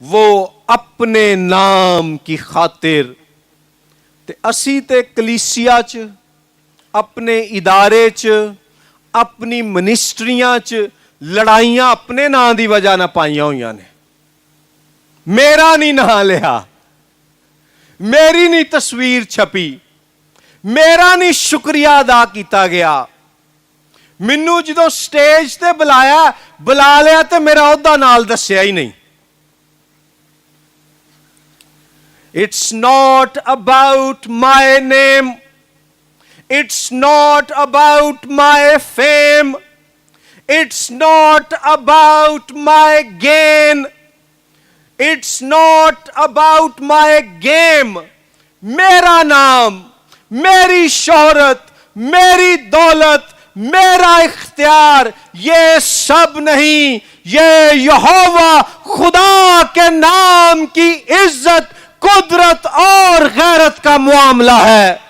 वो अपने नाम की खातिर ते असी ते कलीसिया च, अपने इदारे च, अपनी मिनिस्ट्रियां च लड़ाइयां अपने नां की वजह ना पाइया हुई ने। मेरा नहीं नां लिया, मेरी नहीं तस्वीर छपी, मेरा नहीं शुक्रिया अदा किया गया। मैनू जो स्टेज ते बुला लिया तो मेरा ओहदा नाल दस्या ही नहीं। It's not about my name. It's not about my fame. It's not about my gain. It's not about my game. मेरा नाम, मेरी शोहरत, मेरी दौलत, मेरा इख्तियार, ये सब नहीं, ये यहोवा खुदा के नाम की इज्जत, कुदरत और गैरत का मामला है।